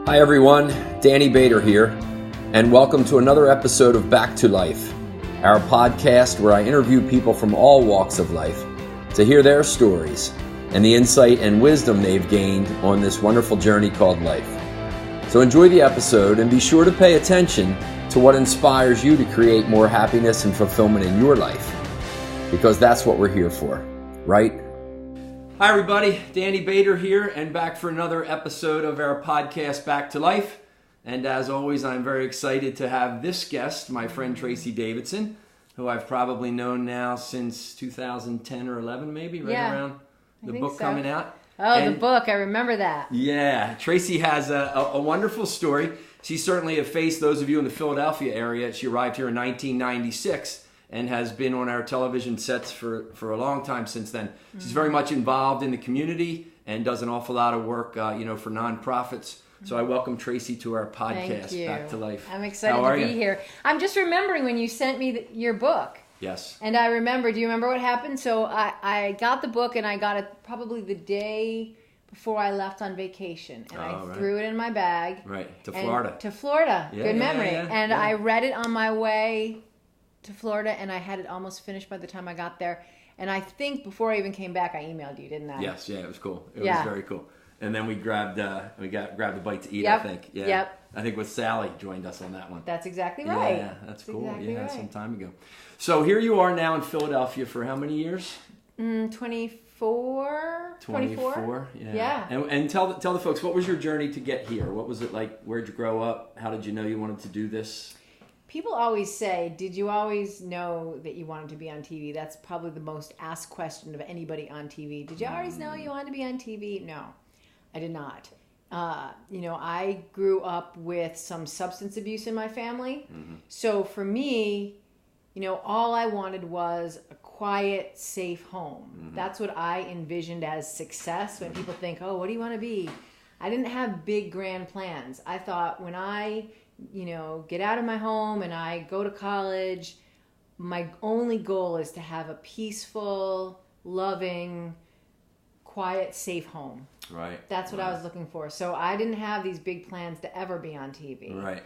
Hi everyone, Danny Bader here, and welcome to another episode of Back to Life, our podcast where I interview people from all walks of life to hear their stories and the insight and wisdom they've gained on this wonderful journey called life. So enjoy the episode and be sure to pay attention to what inspires you to create more happiness and fulfillment in your life, because that's what we're here for, right? Hi everybody, Danny Bader here, and back for another episode of our podcast, Back to Life. And as always, I'm very excited to have this guest, my friend Tracy Davidson, who I've probably known now since 2010 or 11, maybe, around the book coming out. Oh, the book, I remember that. Yeah, Tracy has a wonderful story. She certainly has faced those of you in the Philadelphia area. She arrived here in 1996. And has been on our television sets for a long time since then. Mm-hmm. She's very much involved in the community and does an awful lot of work, for nonprofits. So I welcome Tracy to our podcast, Back to Life. I'm excited to be here. I'm just remembering when you sent me your book. Yes. And I remember, do you remember what happened? So I got the book and I got it probably the day before I left on vacation. And I threw it in my bag. Right, to Florida. Yeah, good memory. And I read it on my way to Florida, and I had it almost finished by the time I got there. And I think before I even came back, I emailed you, didn't I? Yes, it was cool. It was very cool. And then we grabbed a bite to eat. I think. Yeah. Yep. I think with Sally joined us on that one. That's exactly right. Yeah, that's cool. Exactly right. Some time ago. So here you are now in Philadelphia for how many years? 24. 24. Yeah. And tell the folks, what was your journey to get here? What was it like? Where'd you grow up? How did you know you wanted to do this? People always say, did you always know that you wanted to be on TV? That's probably the most asked question of anybody on TV. Did you always know you wanted to be on TV? No, I did not. I grew up with some substance abuse in my family. Mm-hmm. So for me, all I wanted was a quiet, safe home. Mm-hmm. That's what I envisioned as success. When people think, oh, what do you want to be? I didn't have big, grand plans. I thought when I get out of my home and I go to college, my only goal is to have a peaceful, loving, quiet, safe home. Right. That's what I was looking for. So I didn't have these big plans to ever be on TV. Right.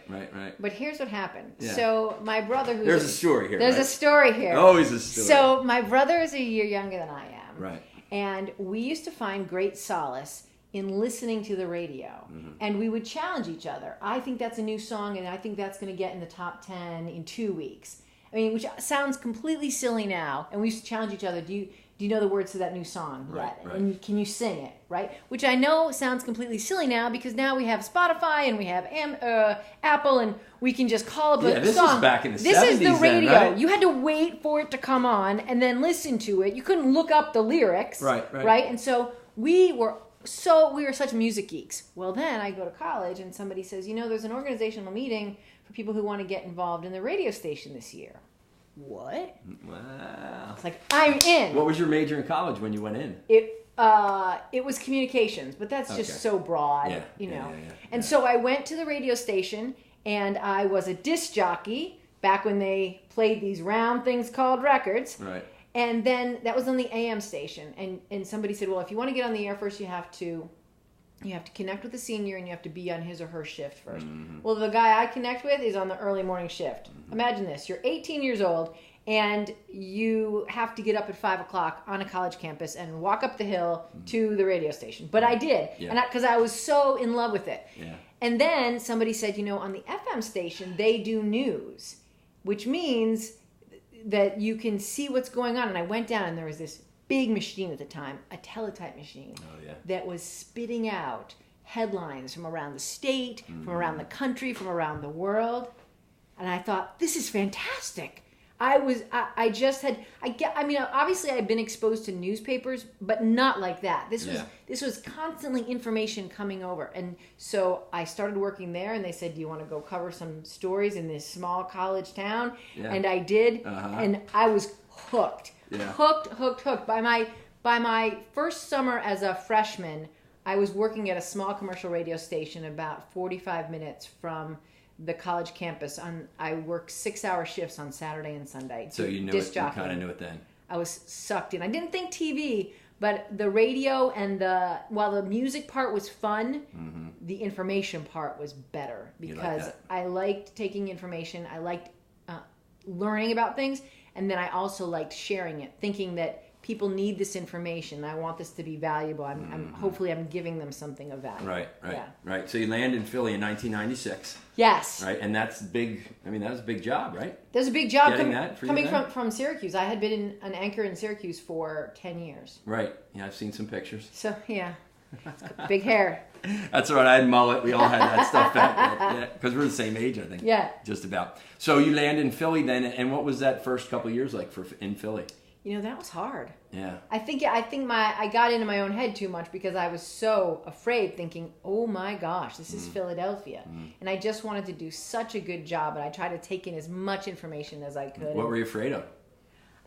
But here's what happened. Yeah. So my brother, there's a story here. There's a story here. Always a story. So my brother is a year younger than I am. Right. And we used to find great solace in listening to the radio. Mm-hmm. And we would challenge each other. I think that's a new song, and I think that's going to get in the top 10 in 2 weeks. I mean, which sounds completely silly now. And we used to challenge each other. Do you know the words to that new song yet? Right. And can you sing it, right? Which I know sounds completely silly now, because now we have Spotify and we have Apple, and we can just call up a this song. Is back in the 70s. This is the radio. Then, right? You had to wait for it to come on and then listen to it. You couldn't look up the lyrics. Right. And so we were such music geeks. Well, then I go to college and somebody says, there's an organizational meeting for people who want to get involved in the radio station this year. What? Wow. It's like, I'm in. What was your major in college when you went in? It was communications, but that's just so broad, And so I went to the radio station, and I was a disc jockey back when they played these round things called records. Right. And then that was on the AM station, and somebody said, well, if you want to get on the air first, you have to connect with the senior, and you have to be on his or her shift first. Mm-hmm. Well, the guy I connect with is on the early morning shift. Mm-hmm. Imagine this: you're 18 years old, and you have to get up at 5 o'clock on a college campus and walk up the hill to the radio station. But I did, because I was so in love with it. Yeah. And then somebody said, on the FM station they do news, which means that you can see what's going on. And I went down, and there was this big machine at the time, a teletype machine, that was spitting out headlines from around the state, from around the country, from around the world. And I thought, this is fantastic. Obviously I'd been exposed to newspapers, but not like that. This was constantly information coming over. And so I started working there, and they said, do you want to go cover some stories in this small college town? Yeah. And I did. Uh-huh. And I was hooked. Yeah. Hooked. By my first summer as a freshman, I was working at a small commercial radio station about 45 minutes from the college campus. I worked 6-hour shifts on Saturday and Sunday. So you knew it, you kind of knew it then. I was sucked in. I didn't think TV, but the radio and while the music part was fun, the information part was better because I liked taking information. I liked learning about things. And then I also liked sharing it, thinking that people need this information. I want this to be valuable. Hopefully I'm giving them something of value. Right. So you land in Philly in 1996. Yes. Right, and that's big. I mean, that was a big job, right? That was a big job coming from Syracuse. I had been an anchor in Syracuse for 10 years. Right. Yeah, I've seen some pictures. So big hair. That's right. I had mullet. We all had that stuff back then. Because we're the same age, I think. Yeah. Just about. So you land in Philly then, and what was that first couple of years like in Philly? That was hard. Yeah. I think I got into my own head too much because I was so afraid, thinking, "Oh my gosh, this is Philadelphia," and I just wanted to do such a good job, and I tried to take in as much information as I could. What were you afraid of?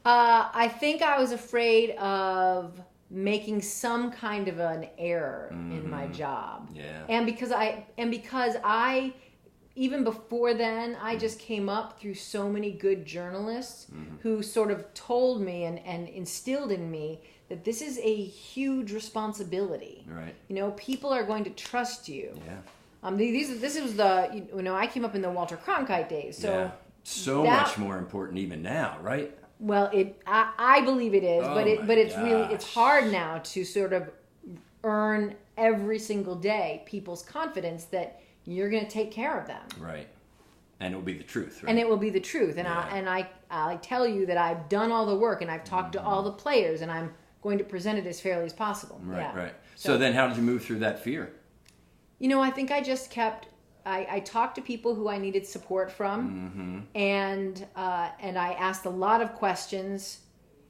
I think I was afraid of making some kind of an error in my job. Yeah. And because I even before then, I just came up through so many good journalists who sort of told me and instilled in me that this is a huge responsibility. Right. People are going to trust you. Yeah. This was I came up in the Walter Cronkite days. So much more important even now, right? Well, I believe it is, but it's hard now to sort of earn every single day people's confidence that you're going to take care of them. Right. And it will be the truth, right? And it will be the truth. And I tell you that I've done all the work and I've talked to all the players and I'm going to present it as fairly as possible. Right. So then how did you move through that fear? I think I just kept... I talked to people who I needed support from, and I asked a lot of questions.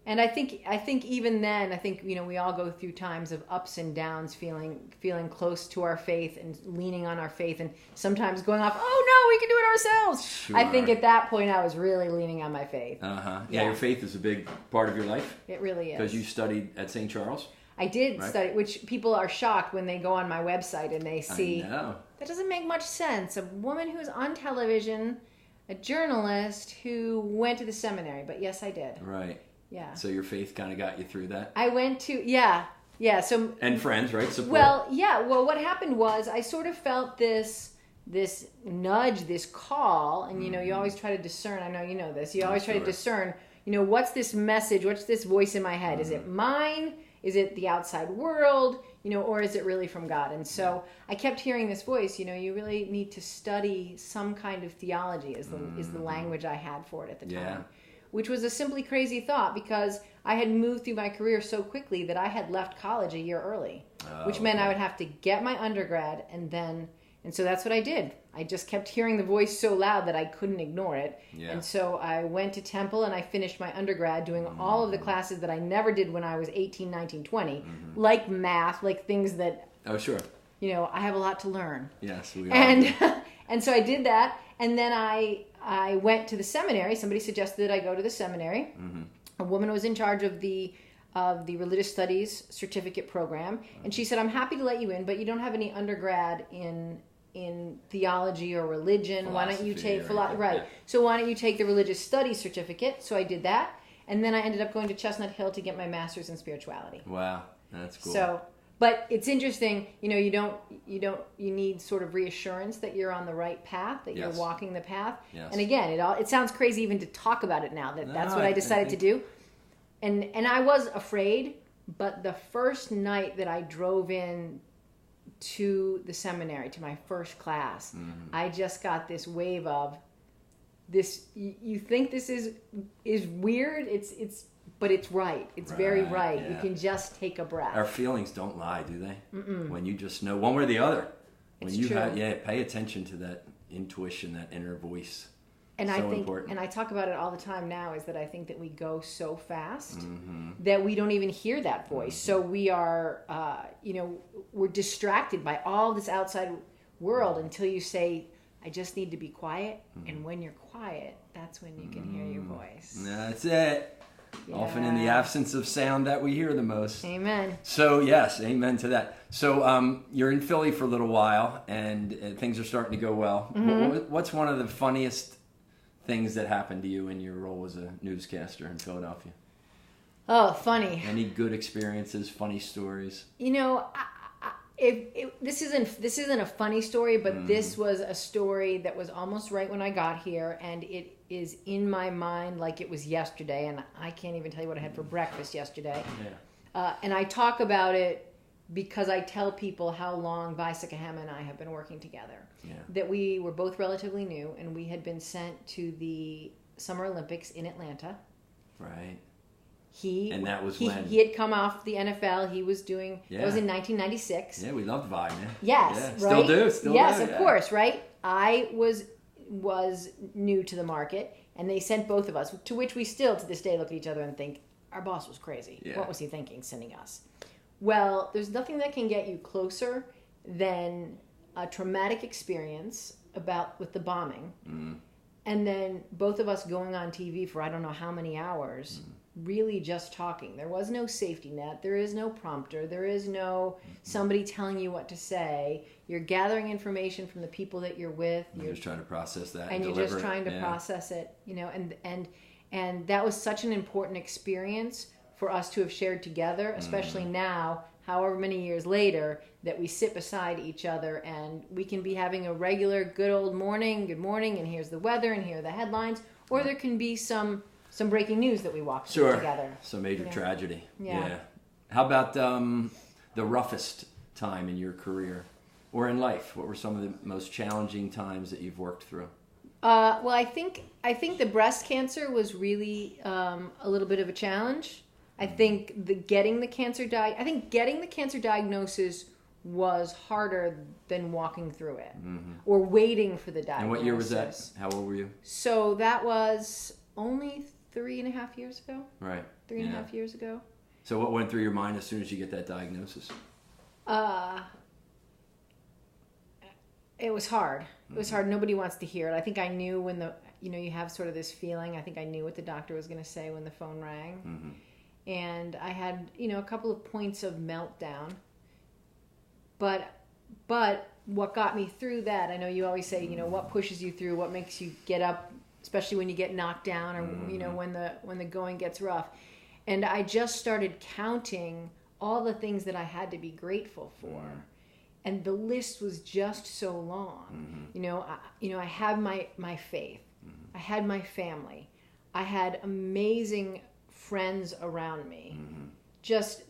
And I think even then, we all go through times of ups and downs, feeling close to our faith and leaning on our faith, and sometimes going off, oh no, we can do it ourselves. Sure. I think at that point I was really leaning on my faith. Yeah, your faith is a big part of your life. It really is. Because you studied at St. Charles. I did study, which people are shocked when they go on my website and they see. I know. That doesn't make much sense. A woman who's on television, a journalist who went to the seminary. But yes, I did. Right. Yeah. So your faith kind of got you through that? I went to, So, and friends, right? Support. Well, what happened was I sort of felt this nudge, this call, and you always try to discern. I know you know this. You always try to discern, what's this message? What's this voice in my head? Is it mine? Is it the outside world? Or is it really from God? And so I kept hearing this voice, you really need to study some kind of theology is the language I had for it at the time. Which was a simply crazy thought because I had moved through my career so quickly that I had left college a year early, which meant I would have to get my undergrad and so that's what I did. I just kept hearing the voice so loud that I couldn't ignore it. Yeah. And so I went to Temple and I finished my undergrad doing all of the classes that I never did when I was 18, 19, 20, like math, like things that... Oh, sure. I have a lot to learn. Yes, we are. And so I did that, and then I went to the seminary. Somebody suggested that I go to the seminary. A woman was in charge of the Religious Studies certificate program, and she said, I'm happy to let you in, but you don't have any undergrad in theology or religion. Why don't you take So why don't you take the Religious Studies certificate? So I did that, and then I ended up going to Chestnut Hill to get my master's in spirituality. Wow, that's cool. So, but it's interesting, you need sort of reassurance that you're on the right path, that you're walking the path. Yes. And again, it sounds crazy even to talk about it now, that's what I decided to do. And I was afraid, but the first night that I drove in to the seminary, to my first class, I just got this wave of this. You think this is weird? But it's right. It's very right. Yeah. You can just take a breath. Our feelings don't lie, do they? When you just know one way or the other. When it's you true. Pay attention to that intuition, that inner voice. And so I think, important. and I talk about it all the time now, is that I think that we go so fast that we don't even hear that voice. So we are, we're distracted by all this outside world until you say, I just need to be quiet. And when you're quiet, that's when you can hear your voice. That's it. Yeah. Often in the absence of sound that we hear the most. Amen. So yes, amen to that. So you're in Philly for a little while and things are starting to go well. What's one of the funniest things that happened to you in your role as a newscaster in Philadelphia? Oh, funny. Any good experiences, funny stories? This isn't a funny story, but this was a story that was almost right when I got here, and it is in my mind like it was yesterday, and I can't even tell you what I had for breakfast yesterday. Yeah. And I talk about it because I tell people how long Visakahama and I have been working together. Yeah. That we were both relatively new, and we had been sent to the Summer Olympics in Atlanta. Right. And that was when he had come off the NFL. He was doing. Yeah. That was in 1996. Yeah, we loved Vi, man. Yes, yeah. Right. Still do. Yes, of course, right. I was new to the market, and they sent both of us. To which we still, to this day, look at each other and think, our boss was crazy. Yeah. What was he thinking, sending us? Well, there's nothing that can get you closer than a traumatic experience with the bombing, and then both of us going on TV for I don't know how many hours. Really just talking. There was no safety net. There is no prompter. There is no somebody telling you what to say. You're gathering information from the people that you're with. You're just trying to process that. And you're just trying to process it, and that was such an important experience for us to have shared together, especially now, however many years later, that we sit beside each other and we can be having a regular good old morning, good morning, and here's the weather and here are the headlines, or there can be some breaking news that we walk through together. Some major tragedy. Yeah. How about the roughest time in your career or in life? What were some of the most challenging times that you've worked through? Well, I think the breast cancer was really a little bit of a challenge. I think getting the cancer diagnosis was harder than walking through it or waiting for the diagnosis. And what year was that? How old were you? So that was only 3.5 years ago. Right. 3.5 years ago. So what went through your mind as soon as you get that diagnosis? It was hard. It was hard. Nobody wants to hear it. I think I knew when you have sort of this feeling. I think I knew what the doctor was going to say when the phone rang. And I had, a couple of points of meltdown. But what got me through that, I know you always say, what pushes you through, what makes you get up, especially when you get knocked down or when the going gets rough. And I just started counting all the things that I had to be grateful for. And the list was just so long. I had my faith. I had my family. I had amazing friends around me. Just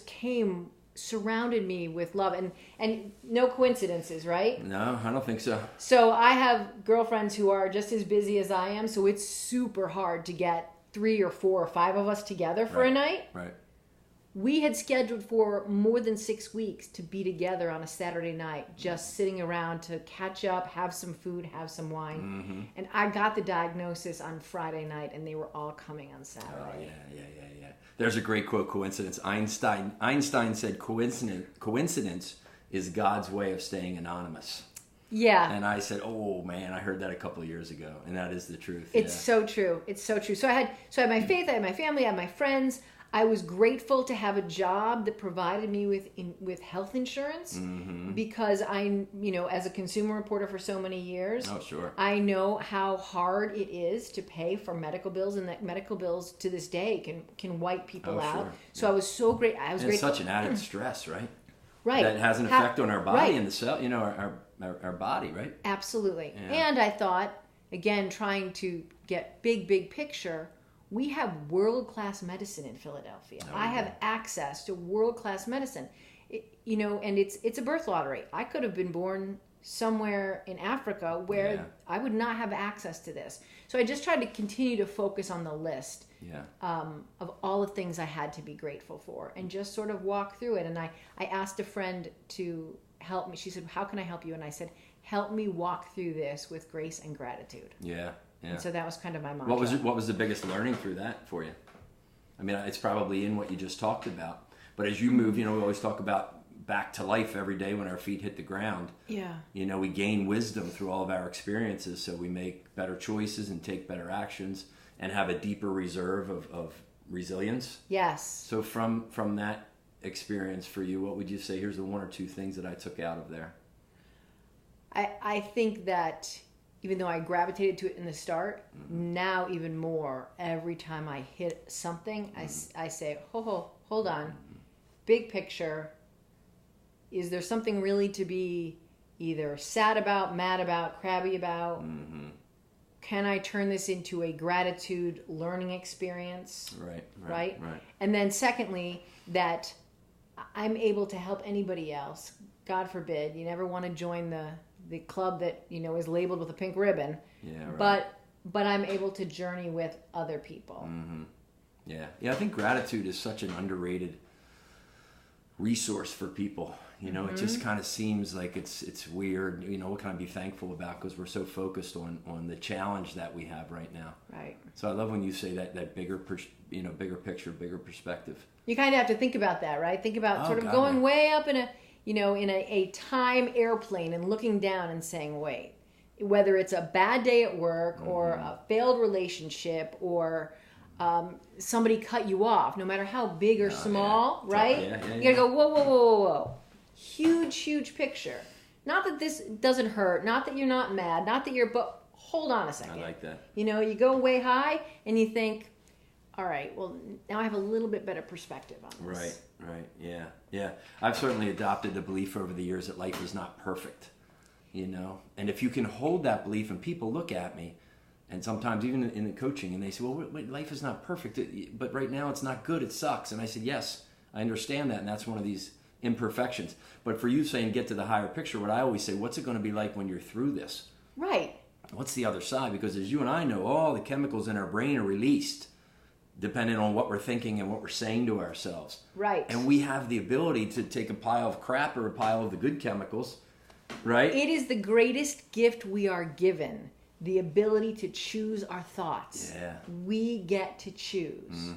came, surrounded me with love, and no coincidences, right? No, I don't think so. So I have girlfriends who are just as busy as I am, so it's super hard to get 3 or 4 or 5 of us together for a night. Right. We had scheduled for more than 6 weeks to be together on a Saturday night, just sitting around to catch up, have some food, have some wine. And I got the diagnosis on Friday night, and they were all coming on Saturday. Oh, yeah. There's a great quote, coincidence. Einstein said, coincidence is God's way of staying anonymous. Yeah. And I said, oh, man, I heard that a couple of years ago, and that is the truth. It's so true. It's so true. So I had my faith, I had my family, I had my friends. I was grateful to have a job that provided me with health insurance because as a consumer reporter for so many years, I know how hard it is to pay for medical bills, and that medical bills to this day can wipe people out. So I was so great. It's such an added stress, right? Right. That has an effect on our body and the cell, our body, right? Absolutely. Yeah. And I thought, again, trying to get big picture, we have world-class medicine in Philadelphia. I have access to world-class medicine, and it's a birth lottery. I could have been born somewhere in Africa where I would not have access to this. So I just tried to continue to focus on the list of all the things I had to be grateful for and just sort of walk through it. And I asked a friend to help me. She said, how can I help you? And I said, help me walk through this with grace and gratitude. Yeah. And so that was kind of my mantra. What was the biggest learning through that for you? I mean, it's probably in what you just talked about. But as you move, we always talk about back to life every day when our feet hit the ground. Yeah. We gain wisdom through all of our experiences, so we make better choices and take better actions and have a deeper reserve of resilience. Yes. So from that experience for you, what would you say? Here's the 1 or 2 things that I took out of there. I think that even though I gravitated to it in the start, now even more, every time I hit something, I say, hold on. big picture, is there something really to be either sad about, mad about, crabby about? Mm-hmm. Can I turn this into a gratitude learning experience? Right. And then secondly, that I'm able to help anybody else. God forbid, you never want to join the club that, is labeled with a pink ribbon. Yeah, right. But I'm able to journey with other people. Mm-hmm. Yeah. I think gratitude is such an underrated resource for people. It just kind of seems like it's weird. What can I be thankful about? Because we're so focused on the challenge that we have right now. Right. So I love when you say that bigger picture, bigger perspective. You kind of have to think about that, right? Think about going way up in a time airplane and looking down and saying, wait, whether it's a bad day at work or a failed relationship or somebody cut you off, no matter how big or small, right? Yeah. You gotta go, whoa. Huge picture. Not that this doesn't hurt, not that you're not mad, not that but hold on a second. I like that. You go way high and you think, all right, well, now I have a little bit better perspective on this. Right. Yeah. I've certainly adopted the belief over the years that life is not perfect, And if you can hold that belief, and people look at me, and sometimes even in the coaching, and they say, well, wait, life is not perfect, but right now it's not good, it sucks. And I said, yes, I understand that, and that's one of these imperfections. But for you saying get to the higher picture, what I always say, what's it going to be like when you're through this? Right. What's the other side? Because as you and I know, all the chemicals in our brain are released depending on what we're thinking and what we're saying to ourselves. Right. And we have the ability to take a pile of crap or a pile of the good chemicals, right? It is the greatest gift we are given, the ability to choose our thoughts. Yeah. We get to choose,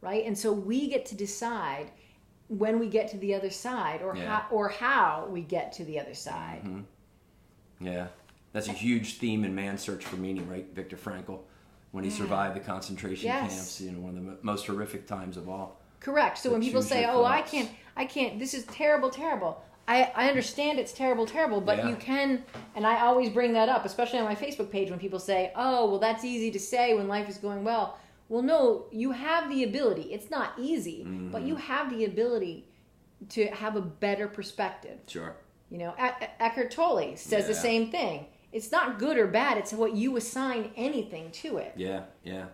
right? And so we get to decide when we get to the other side or how we get to the other side. Yeah. That's a huge theme in Man's Search for Meaning, right? Viktor Frankl. When he survived the concentration camps, one of the most horrific times of all. Correct. So when people say, "Oh, I can't. This is terrible." I understand it's terrible, but you can, and I always bring that up, especially on my Facebook page when people say, "Oh, well, that's easy to say when life is going well." Well, no, you have the ability. It's not easy, but you have the ability to have a better perspective. Sure. Eckhart Tolle says the same thing. It's not good or bad. It's what you assign anything to it. Yeah. Yeah,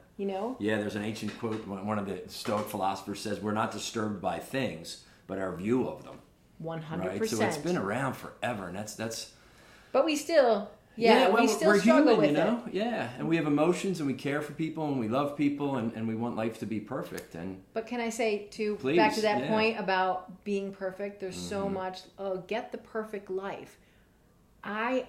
there's an ancient quote. One of the Stoic philosophers says, we're not disturbed by things, but our view of them. 100%. Right? So it's been around forever, and that's. But we still, we still we're struggle human, with it. Yeah, and we have emotions, and we care for people, and we love people, and we want life to be perfect. But can I say, too, Please, back to that point about being perfect, there's so much, get the perfect life. I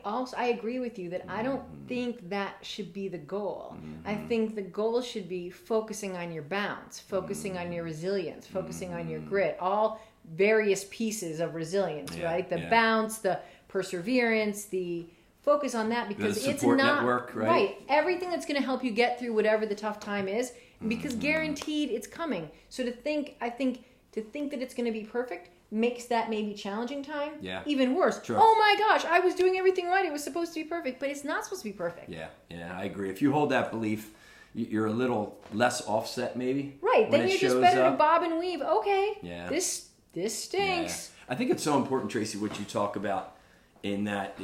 agree with you that I don't think that should be the goal. I think the goal should be focusing on your bounce, focusing on your resilience, focusing on your grit, all various pieces of resilience, right? The bounce, the perseverance, the focus on that, because the it's support not network, right? Everything that's going to help you get through whatever the tough time is, because guaranteed it's coming. So to think that it's going to be perfect makes that maybe challenging time even worse. Sure. Oh my gosh, I was doing everything right. It was supposed to be perfect, but it's not supposed to be perfect. Yeah, I agree. If you hold that belief, you're a little less offset maybe. Right, then you're just better to bob and weave. Okay, this stinks. Yeah. I think it's so important, Tracy, what you talk about in that,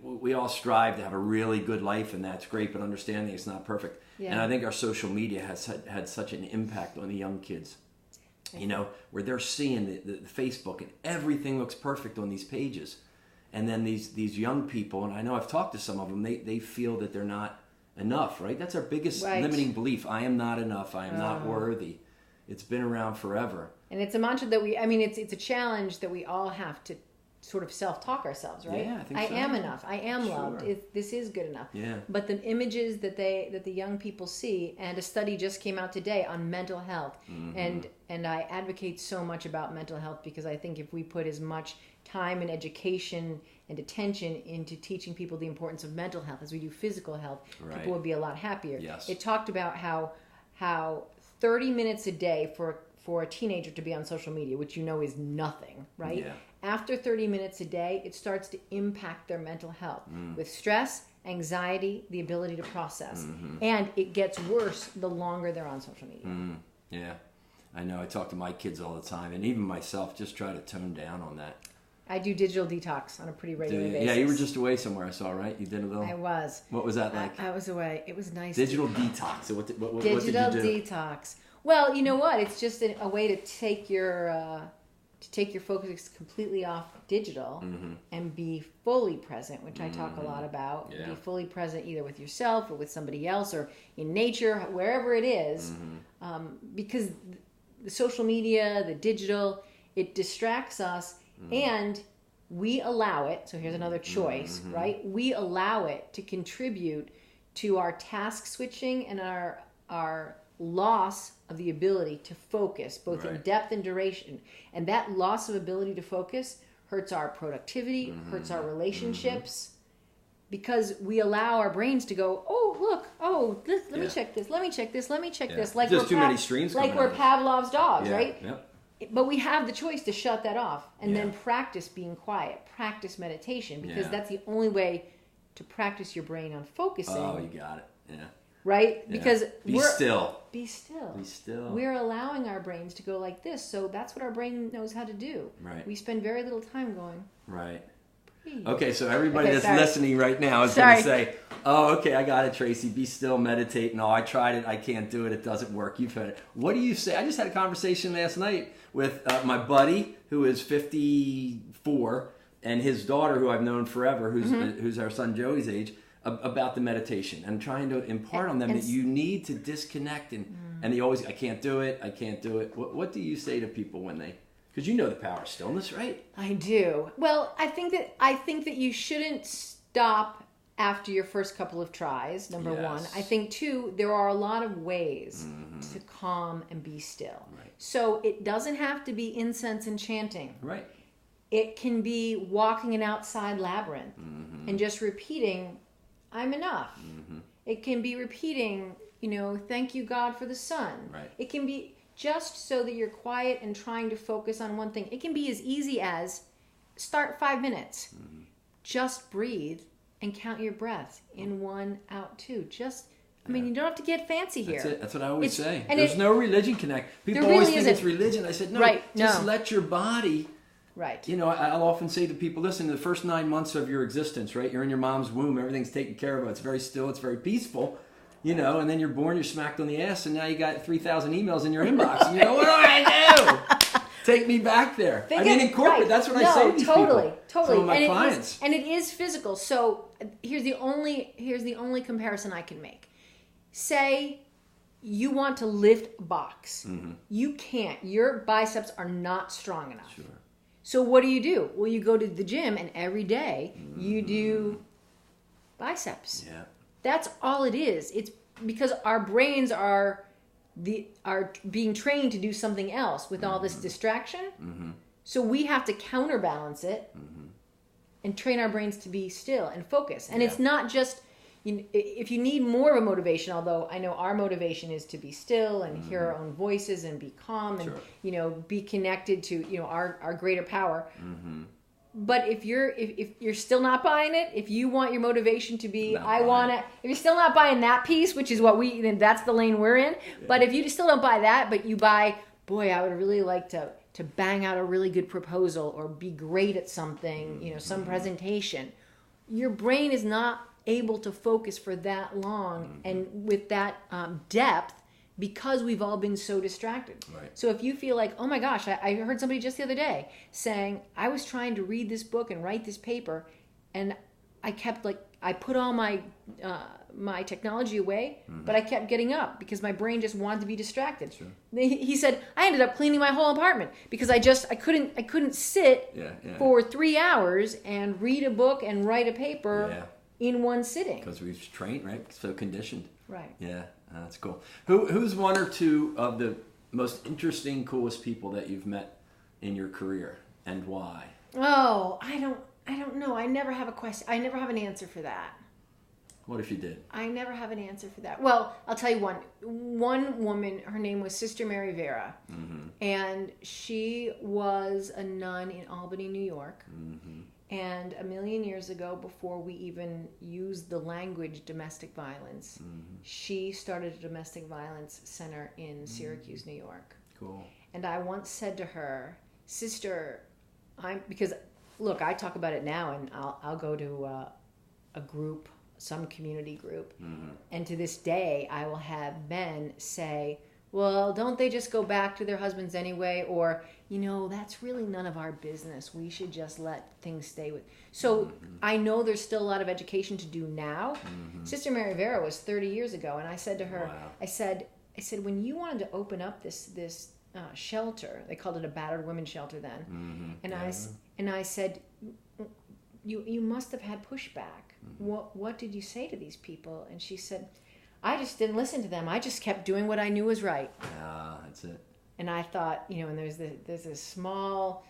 we all strive to have a really good life, and that's great, but understanding it's not perfect. Yeah. And I think our social media has had such an impact on the young kids. Where they're seeing the Facebook and everything looks perfect on these pages. And then these young people, and I know I've talked to some of them, they feel that they're not enough, right? That's our biggest limiting belief. I am not enough. I am not worthy. It's been around forever. And it's a mantra that it's a challenge that we all have to sort of self-talk ourselves, right? Yeah, I think so. I am enough. I am loved. This is good enough. Yeah. But the images that the young people see, and a study just came out today on mental health, and I advocate so much about mental health because I think if we put as much time and education and attention into teaching people the importance of mental health as we do physical health, people would be a lot happier. Yes. It talked about how 30 minutes a day for a teenager to be on social media, which is nothing, right? Yeah. After 30 minutes a day, it starts to impact their mental health with stress, anxiety, the ability to process. And it gets worse the longer they're on social media. Yeah. I know. I talk to my kids all the time, and even myself, just try to tone down on that. I do digital detox on a pretty regular basis. Yeah, you were just away somewhere, I saw, right? You did a little... I was. What was that like? I was away. It was nice. Digital detox. So what did you do? Digital detox. Well, you know what? It's just a way to take your focus completely off digital and be fully present, which I talk a lot about. Yeah. Be fully present either with yourself or with somebody else or in nature, wherever it is. Because the social media, the digital, it distracts us and we allow it. So here's another choice, right? We allow it to contribute to our task switching and our loss of the ability to focus, both in depth and duration. And that loss of ability to focus hurts our productivity, hurts our relationships, because we allow our brains to go, oh, look, let me check this, let me check this, let me check this. Like just too many streams. Like we're Pavlov's dogs, right? Yep. But we have the choice to shut that off and then practice being quiet, practice meditation, because that's the only way to practice your brain on focusing. Oh, you got it. Yeah. Right? Because Be still. Be still. Be still. We're allowing our brains to go like this, so that's what our brain knows how to do. Right. We spend very little time going. Right. Breathe. Okay, so everybody that's listening right now is going to say, oh, okay, I got it, Tracy. Be still, meditate. No, I tried it. I can't do it. It doesn't work. You've heard it. What do you say? I just had a conversation last night with my buddy who is 54 and his daughter who I've known forever, who's our son Joey's age, about the meditation and trying to impart on them that you need to disconnect and they always, I can't do it. What do you say to people when they, because you know the power of stillness, right? I do. Well, I think that you shouldn't stop after your first couple of tries, number one. I think, two, there are a lot of ways to calm and be still. Right. So it doesn't have to be incense and chanting. Right. It can be walking an outside labyrinth and just repeating, I'm enough. It can be repeating, thank you, God, for the sun. Right. It can be just so that you're quiet and trying to focus on one thing. It can be as easy as start 5 minutes. Just breathe and count your breaths. In 1, out 2. You don't have to get fancy here. That's it. That's what I always say. There's no religion connect. People always think it's religion. I said, no, just let your body... Right. I'll often say to people, listen, the first 9 months of your existence, right? You're in your mom's womb. Everything's taken care of. It's very still. It's very peaceful. And then you're born, you're smacked on the ass, and now you got 3,000 emails in your inbox. And what do I do? Take me back there. In corporate, that's what I say to these people. Totally. Some of my clients. And it is physical. So here's the only comparison I can make. Say you want to lift a box. You can't. Your biceps are not strong enough. Sure. So what do? Well, you go to the gym and every day you do biceps. Yeah. That's all it is. It's because our brains are being trained to do something else with all this distraction. So we have to counterbalance it and train our brains to be still and focus. And it's not just, if you need more of a motivation, although I know our motivation is to be still and hear our own voices and be calm and, be connected to, our greater power. But if you're still not buying it, if you want your motivation to be, if you're still not buying that piece, which is then that's the lane we're in. Yeah. But if you still don't buy that, but you buy, boy, I would really like to bang out a really good proposal or be great at something, some presentation, your brain is not able to focus for that long and with that depth, because we've all been so distracted. Right. So if you feel like, oh my gosh, I heard somebody just the other day saying, I was trying to read this book and write this paper, and I kept I put all my my technology away, but I kept getting up because my brain just wanted to be distracted. Sure. He said, I ended up cleaning my whole apartment because I couldn't sit for 3 hours and read a book and write a paper in one sitting. Because we've trained, right? So conditioned. Right. Yeah, that's cool. Who's one or two of the most interesting, coolest people that you've met in your career, and why? Oh, I don't know. I never have a question. I never have an answer for that. What if you did? I never have an answer for that. Well, I'll tell you one. One woman, her name was Sister Mary Vera, and she was a nun in Albany, New York. And 1,000,000 years ago, before we even used the language domestic violence, she started a domestic violence center in Syracuse, New York. Cool. And I once said to her, sister, because look, I talk about it now, and I'll go to a group, some community group, and to this day I will have men say, well, don't they just go back to their husbands anyway? Or, that's really none of our business. We should just let things stay with. So I know there's still a lot of education to do now. Sister Mary Vera was 30 years ago, and I said to her, wow. I said, when you wanted to open up this shelter, they called it a battered women's shelter then, and I said, you must have had pushback. What did you say to these people? And she said, I just didn't listen to them. I just kept doing what I knew was right. Ah, that's it. And I thought, and there's this small,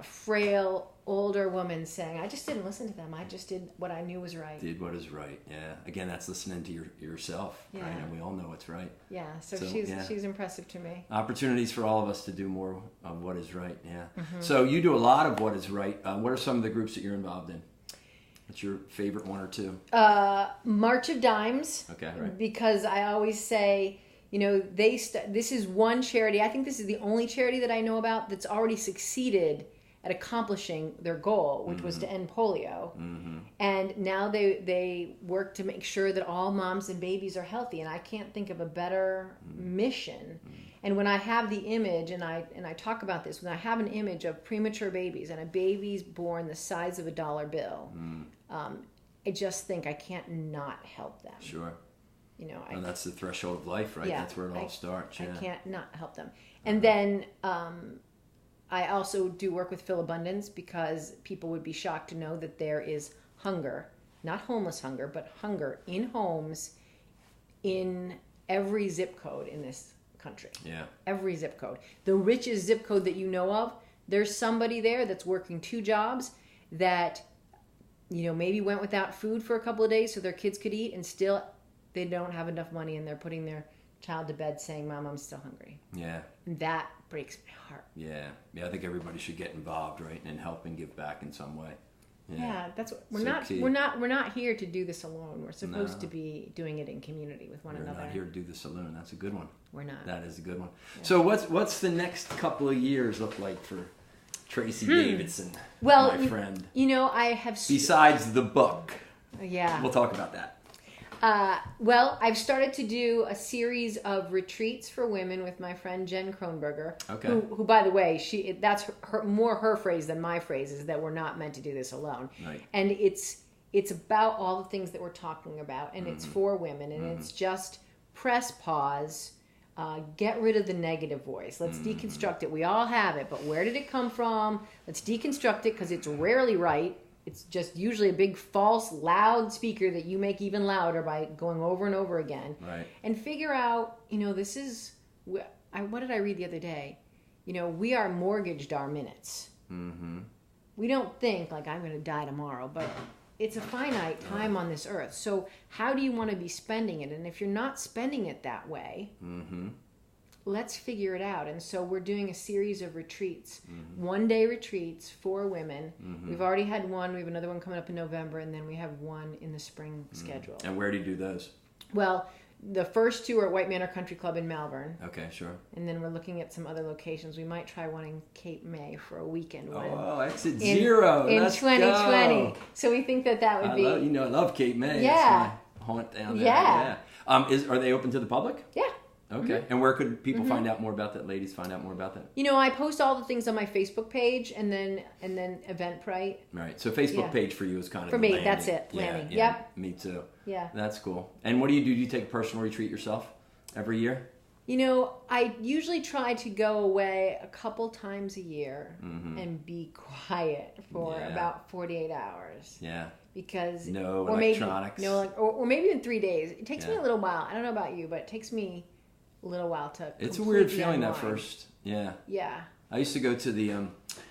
frail, older woman saying, I just didn't listen to them. I just did what I knew was right. Did what is right, yeah. Again, that's listening to yourself, right? And we all know what's right. Yeah, so she's impressive to me. Opportunities for all of us to do more of what is right, yeah. So you do a lot of what is right. What are some of the groups that you're involved in? What's your favorite one or two? March of Dimes. Okay, right. Because I always say, this is one charity. I think this is the only charity that I know about that's already succeeded at accomplishing their goal, which was to end polio. And now they work to make sure that all moms and babies are healthy. And I can't think of a better mission. And when I have the image, and I talk about this, when I have an image of premature babies and a baby's born the size of a dollar bill, I just think I can't not help them. Sure. And that's the threshold of life, right? Yeah, that's where it all starts. Yeah. I can't not help them. And then I also do work with Philabundance, because people would be shocked to know that there is hunger, not homeless hunger, but hunger in homes in every zip code in this country. Yeah. Every zip code. The richest zip code that you know of, there's somebody there that's working 2 jobs that, maybe went without food for a couple of days so their kids could eat, and still they don't have enough money, and they're putting their child to bed saying, Mom, I'm still hungry. Yeah. And that breaks my heart. Yeah. Yeah, I think everybody should get involved, right? And help and give back in some way. Yeah, that's what we're not here to do this alone. We're supposed to be doing it in community with one another. We're not here to do this alone. That's a good one. We're not. That is a good one. Yeah. So what's the next couple of years look like for Tracy Davidson, my friend? I have... Besides the book. Yeah. We'll talk about that. Well, I've started to do a series of retreats for women with my friend Jen Kronberger, who by the way, that's more her phrase than my phrase, is that we're not meant to do this alone. Right. And it's about all the things that we're talking about, and it's for women, and it's just press pause, get rid of the negative voice. Let's deconstruct it. We all have it, but where did it come from? Let's deconstruct it, because it's rarely right. It's just usually a big false loud speaker that you make even louder by going over and over again. Right. And figure out, this is, what did I read the other day? We are mortgaged our minutes. We don't think like I'm going to die tomorrow, but it's a finite time on this earth. So how do you want to be spending it? And if you're not spending it that way, let's figure it out. And so we're doing a series of retreats, 1-day retreats for women. We've already had one. We have another one coming up in November, and then we have one in the spring schedule. And where do you do those? Well, the first 2 are at White Manor Country Club in Malvern. Okay, sure. And then we're looking at some other locations. We might try one in Cape May for a weekend one. Oh, exit 0. In Let's 2020. Go. So we think that would be... I love Cape May. Yeah. It's my haunt down there. Yeah. Are they open to the public? Yeah. Okay. And where could people find out more about that? Ladies find out more about that? I post all the things on my Facebook page, and then Eventbrite. Right. So Facebook page for you is kind of for me. Landing. That's it. Landing. Yeah, me too. Yeah. That's cool. And what do you do? Do you take a personal retreat yourself every year? I usually try to go away a couple times a year and be quiet for about 48 hours. Yeah. Because no electronics. Or maybe in 3 days. It takes me a little while. I don't know about you, but it takes me a little while to. It's a weird feeling that first. Yeah. Yeah. I used to go to the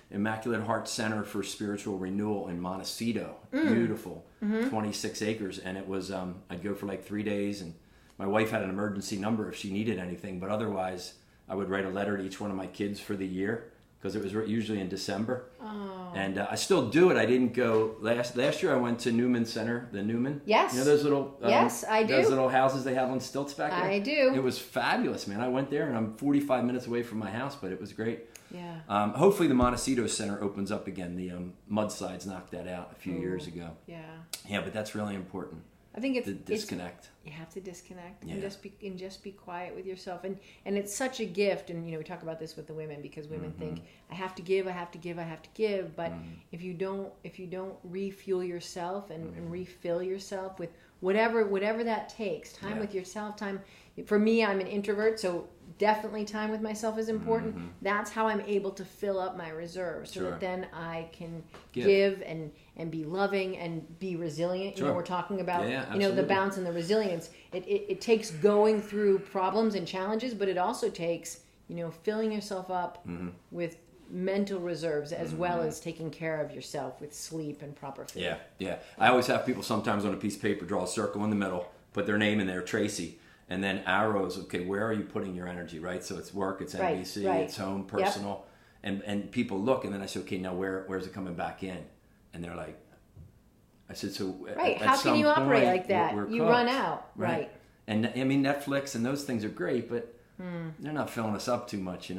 Immaculate Heart Center for Spiritual Renewal in Montecito. Beautiful, 26 acres, and it was. I'd go for like 3 days, and my wife had an emergency number if she needed anything, but otherwise I would write a letter to each one of my kids for the year, because it was usually in December. Oh. And I still do it. I didn't go last year. I went to Newman Center, the Newman. Yes. You know those little yes, I do. Those little houses they have on stilts back there. I do. It was fabulous, man. I went there, and I'm 45 minutes away from my house, but it was great. Yeah. Hopefully the Montecito Center opens up again. The mudslides knocked that out a few years ago. Yeah. Yeah, but that's really important. I think it's to disconnect. You have to disconnect Yeah. and just be quiet with yourself, and it's such a gift. And we talk about this with the women because women think I have to give, but if you don't refuel yourself and refill yourself with whatever that takes, time with yourself, time. For me, I'm an introvert, so definitely time with myself is important. That's how I'm able to fill up my reserves so that then I can give and be loving and be resilient. Sure. We're talking about absolutely. the balance and the resilience. It takes going through problems and challenges, but it also takes filling yourself up with mental reserves as well as taking care of yourself with sleep and proper food. Yeah. I always have people sometimes on a piece of paper draw a circle in the middle, put their name in there, Tracy, and then arrows. Okay, where are you putting your energy? Right. So it's work, it's NBC, it's home, personal, and people look, and then I say, okay, now where's it coming back in? And they're like, I said, so how can you operate like that? You run out, right? And I mean, Netflix and those things are great, but they're not filling us up too much,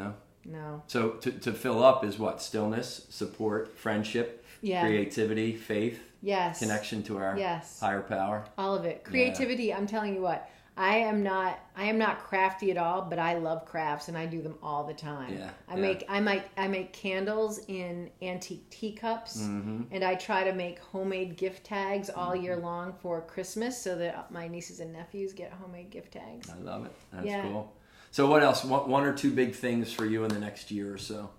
No. So to fill up is what? Stillness, support, friendship, creativity, faith, connection to our higher power. All of it. Creativity, I'm telling you what, I am not crafty at all, but I love crafts and I do them all the time. I make candles in antique teacups, and I try to make homemade gift tags all year long for Christmas so that my nieces and nephews get homemade gift tags. I love it. That's cool. So what else? One or two big things for you in the next year or so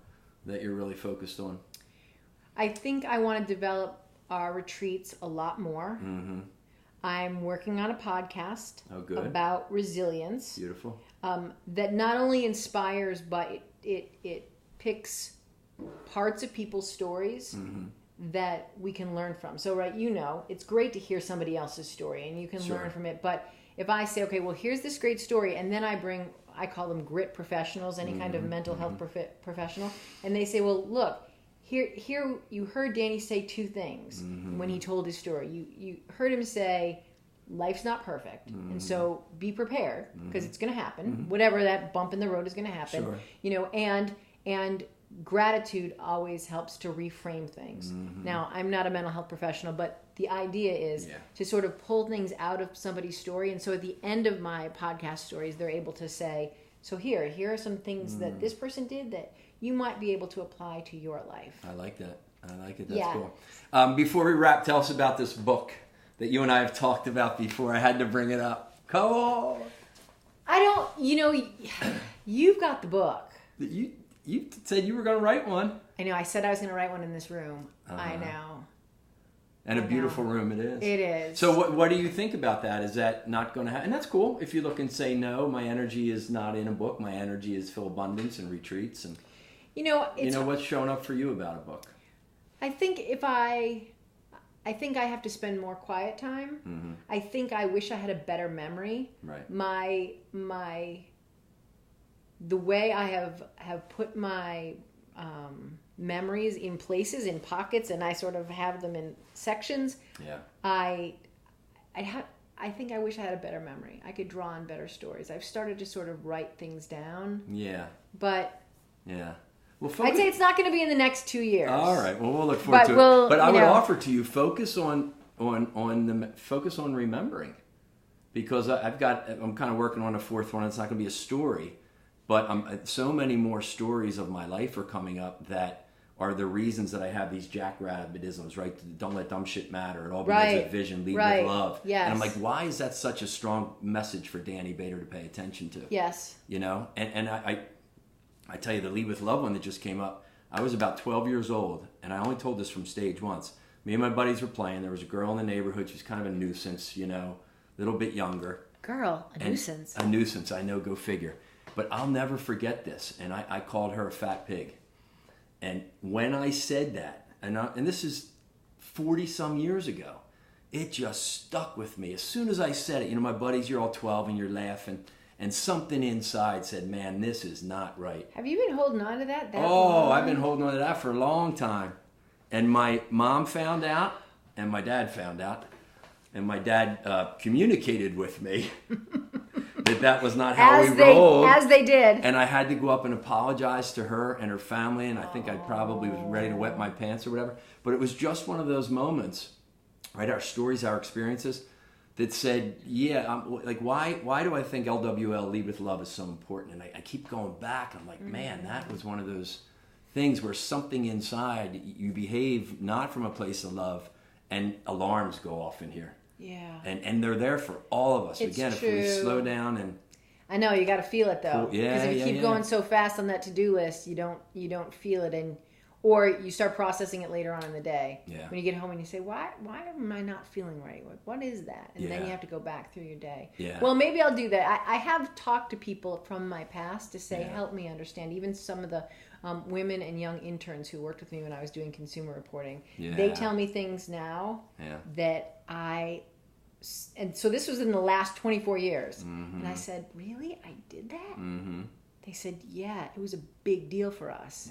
that you're really focused on? I think I want to develop our retreats a lot more. I'm working on a podcast about resilience. Beautiful. That not only inspires, but it picks parts of people's stories that we can learn from. So, it's great to hear somebody else's story and you can learn from it. But if I say, okay, well, here's this great story, and then I call them grit professionals, any kind of mental health professional, and they say, well, look, here you heard Danny say two things when he told his story. You heard him say, life's not perfect, and so be prepared because it's going to happen. Whatever that bump in the road is going to happen. And gratitude always helps to reframe things. Now, I'm not a mental health professional, but the idea is to sort of pull things out of somebody's story, and so at the end of my podcast stories, they're able to say, so here are some things that this person did that you might be able to apply to your life. I like that. That's cool. Before we wrap, tell us about this book that you and I have talked about before. I had to bring it up. Come on. I don't, you've got the book. You said you were going to write one. I know. I said I was going to write one in this room. I know. And a beautiful room it is. It is. So what do you think about that? Is that not going to happen? And that's cool. If you look and say, no, my energy is not in a book. My energy is full abundance and retreats. And what's showing up for you about a book? I think I think I have to spend more quiet time. I think I wish I had a better memory. Right. The way I have put my memories in places, in pockets, and I sort of have them in sections. Yeah. I think I wish I had a better memory. I could draw on better stories. I've started to sort of write things down. Yeah. But yeah. Well, I'd say it's not going to be in the next 2 years. All right. Well, we'll look forward to it. But I would offer to you focus on remembering, because I'm kind of working on a fourth one. It's not going to be a story, but so many more stories of my life are coming up that are the reasons that I have these jackrabbit-isms, right? Don't let dumb shit matter. It all begins with vision, lead with love. Yes. And I'm like, why is that such a strong message for Danny Bader to pay attention to? Yes. And I tell you, the lead with love one that just came up, I was about 12 years old, and I only told this from stage once. Me and my buddies were playing. There was a girl in the neighborhood. She was kind of a nuisance, a little bit younger. Girl, nuisance. A nuisance, I know, go figure. But I'll never forget this, and I called her a fat pig. And when I said that, and this is 40-some years ago, it just stuck with me. As soon as I said it, my buddies, you're all 12 and you're laughing, and something inside said, man, this is not right. Have you been holding on to that long? I've been holding on to that for a long time. And my mom found out, and my dad found out, and my dad communicated with me that was not how we rolled. As they did. And I had to go up and apologize to her and her family, and I think I probably was ready to wet my pants or whatever. But it was just one of those moments, right? Our stories, our experiences, that said, why do I think LWL, Lead With Love, is so important? And I keep going back. I'm like, man, that was one of those things where something inside, you behave not from a place of love, and alarms go off in here. Yeah. And they're there for all of us. It's Again, true. if we slow down and... I know, you got to feel it though. Yeah, because if you keep going so fast on that to-do list, you don't feel it, or you start processing it later on in the day. Yeah. When you get home and you say, why am I not feeling right? What is that? And then you have to go back through your day. Yeah. Well, maybe I'll do that. I have talked to people from my past to say, help me understand. Even some of the women and young interns who worked with me when I was doing consumer reporting. Yeah. They tell me things now that and so this was in the last 24 years. Mm-hmm. And I said, really? I did that? Mm-hmm. They said, yeah, it was a big deal for us.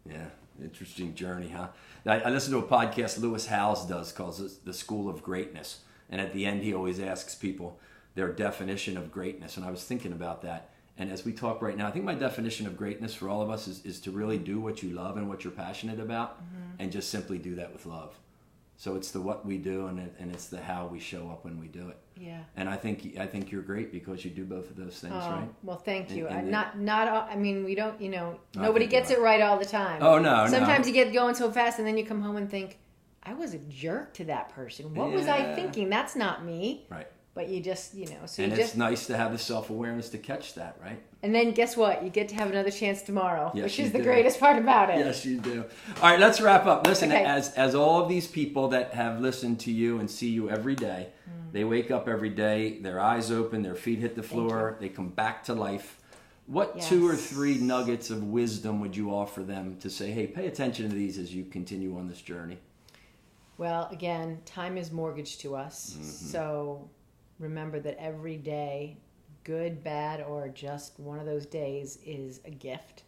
Yeah. Interesting journey, huh? I listened to a podcast Lewis Howes does called The School of Greatness. And at the end, he always asks people their definition of greatness. And I was thinking about that. And as we talk right now, I think my definition of greatness for all of us is to really do what you love and what you're passionate about, and just simply do that with love. So it's the what we do, and it's the how we show up when we do it. Yeah. And I think you're great because you do both of those things, right? Well, thank you. I mean, we don't, nobody gets it right all the time. Oh, no. Sometimes you get going so fast, and then you come home and think, I was a jerk to that person. What was I thinking? That's not me. Right. But you just, it's nice to have the self-awareness to catch that, right? And then guess what? You get to have another chance tomorrow, which is the do. greatest part about it. Yes, you do. All right, let's wrap up. Listen, as all of these people that have listened to you and see you every day, they wake up every day, their eyes open, their feet hit the floor, they come back to life. What 2 or 3 nuggets of wisdom would you offer them to say, hey, pay attention to these as you continue on this journey? Well, again, time is mortgaged to us. Mm-hmm. So remember that every day, good, bad, or just one of those days, is a gift.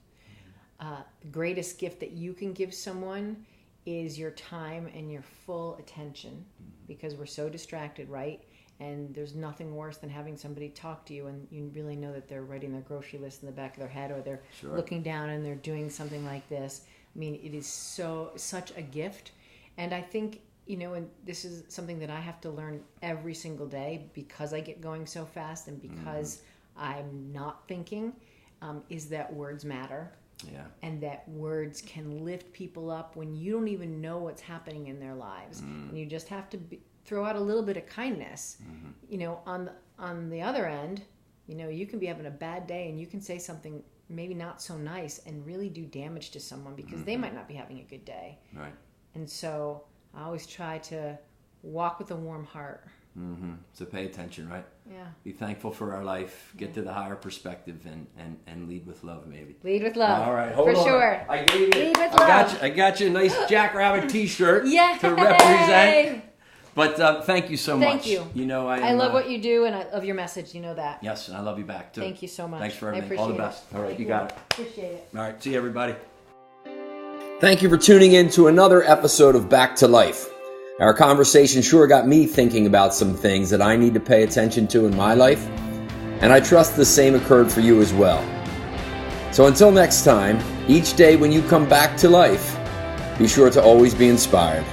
The greatest gift that you can give someone is your time and your full attention, because we're so distracted, right? And there's nothing worse than having somebody talk to you and you really know that they're writing their grocery list in the back of their head, or they're looking down and they're doing something like this. I mean, it is such a gift. And I think, and this is something that I have to learn every single day because I get going so fast and because I'm not thinking, is that words matter. Yeah. And that words can lift people up when you don't even know what's happening in their lives. And you just have to throw out a little bit of kindness. On the other end, you can be having a bad day and you can say something maybe not so nice and really do damage to someone because they might not be having a good day. Right. And so I always try to walk with a warm heart. So pay attention, right? Yeah. Be thankful for our life. Get to the higher perspective and lead with love, maybe. Lead with love. All right, hold on. For sure. I gave you. Lead with love. I got you a nice Jackrabbit T-shirt to represent. But thank you so much. Thank you. I love what you do, and I love your message. You know that. Yes, and I love you back too. Thank you so much. Thanks for everything. All the best. All right, you got it. Appreciate it. All right, see you, everybody. Thank you for tuning in to another episode of Back to Life. Our conversation sure got me thinking about some things that I need to pay attention to in my life, and I trust the same occurred for you as well. So until next time, each day when you come back to life, be sure to always be inspired.